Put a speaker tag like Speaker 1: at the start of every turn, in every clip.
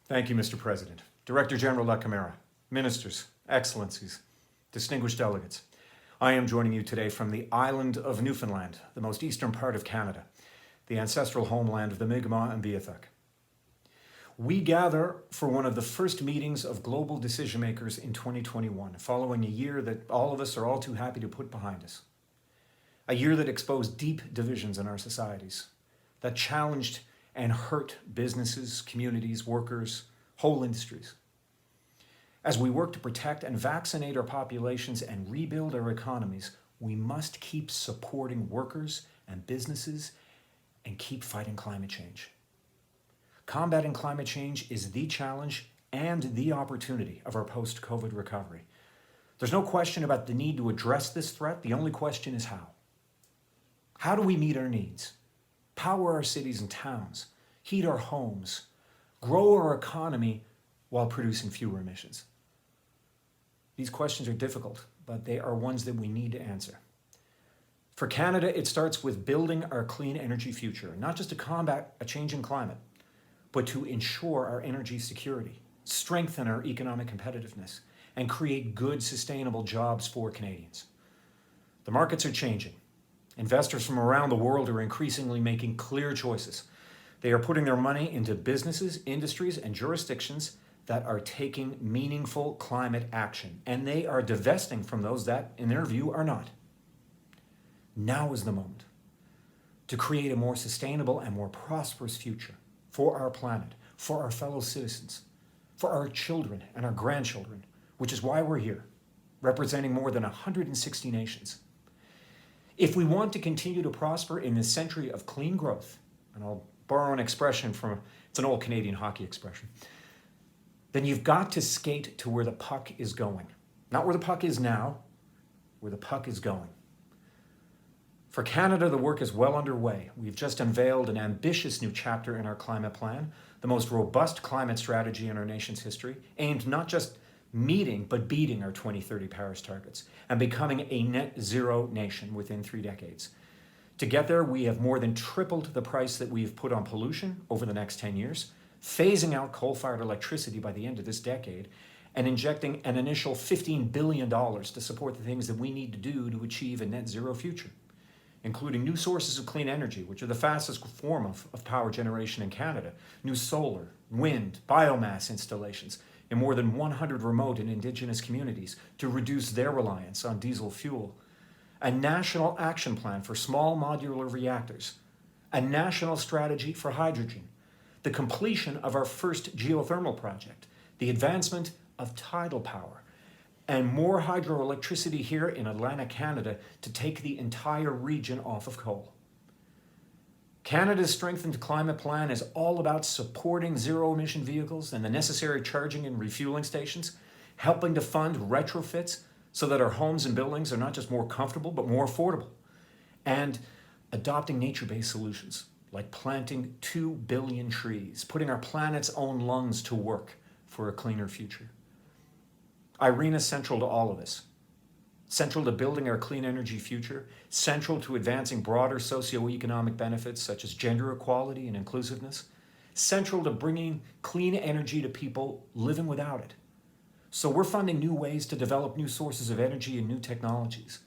Speaker 1: Thank you, Mr. President. Director General La Camara, Ministers, Excellencies, distinguished delegates. I am joining you today from the island of Newfoundland, the most eastern part of Canada, the ancestral homeland of the Mi'kmaq and Beothuk. We gather for one of the first meetings of global decision makers in 2021, following a year that all of us are all too happy to put behind us. A year that exposed deep divisions in our societies, that challenged and hurt businesses, communities, workers, whole industries. As we work to protect and vaccinate our populations and rebuild our economies, we must keep supporting workers and businesses and keep fighting climate change. Combating climate change is the challenge and the opportunity of our post-COVID recovery. There's no question about the need to address this threat. The only question is how. How do we meet our needs? Power our cities and towns, heat our homes, grow our economy while producing fewer emissions. These questions are difficult, but they are ones that we need to answer. For Canada, it starts with building our clean energy future, not just to combat a changing climate, but to ensure our energy security, strengthen our economic competitiveness, and create good, sustainable jobs for Canadians. The markets are changing. Investors from around the world are increasingly making clear choices. They are putting their money into businesses, industries, and jurisdictions that are taking meaningful climate action, and they are divesting from those that, in their view, are not. Now is the moment to create a more sustainable and more prosperous future for our planet, for our fellow citizens, for our children and our grandchildren, which is why we're here, representing more than 160 nations. If we want to continue to prosper in this century of clean growth, and I'll borrow an expression from, it's an old Canadian hockey expression, then you've got to skate to where the puck is going. Not where the puck is now, where the puck is going. For Canada, the work is well underway. We've just unveiled an ambitious new chapter in our climate plan, the most robust climate strategy in our nation's history, aimed not just meeting but beating our 2030 Paris targets and becoming a net zero nation within 3 decades. To get there, we have more than tripled the price that we've put on pollution over the next 10 years, phasing out coal-fired electricity by the end of this decade, and injecting an initial $15 billion to support the things that we need to do to achieve a net zero future, including new sources of clean energy, which are the fastest form of power generation in Canada, new solar, wind, biomass installations in more than 100 remote and Indigenous communities to reduce their reliance on diesel fuel, a national action plan for small modular reactors, a national strategy for hydrogen, the completion of our first geothermal project, the advancement of tidal power, and more hydroelectricity here in Atlantic Canada to take the entire region off of coal. Canada's strengthened climate plan is all about supporting zero-emission vehicles and the necessary charging and refueling stations, helping to fund retrofits so that our homes and buildings are not just more comfortable but more affordable, and adopting nature-based solutions like planting 2 billion trees, putting our planet's own lungs to work for a cleaner future. IRENA is central to all of this. Central to building our clean energy future, central to advancing broader socioeconomic benefits such as gender equality and inclusiveness, central to bringing clean energy to people living without it. So we're funding new ways to develop new sources of energy and new technologies,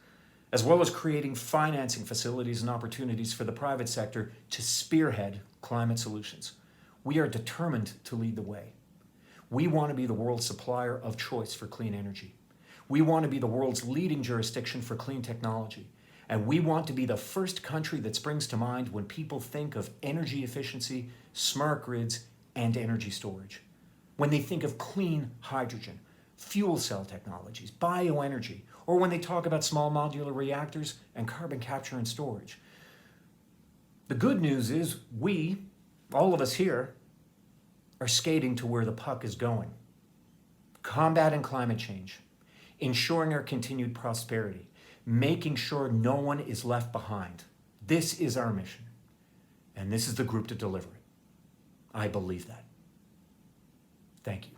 Speaker 1: as well as creating financing facilities and opportunities for the private sector to spearhead climate solutions. We are determined to lead the way. We want to be the world's supplier of choice for clean energy. We want to be the world's leading jurisdiction for clean technology. And we want to be the first country that springs to mind when people think of energy efficiency, smart grids, and energy storage. When they think of clean hydrogen, fuel cell technologies, bioenergy, or when they talk about small modular reactors and carbon capture and storage. The good news is we, all of us here, are skating to where the puck is going. Combating climate change, ensuring our continued prosperity, making sure no one is left behind. This is our mission, and this is the group to deliver it. I believe that. Thank you.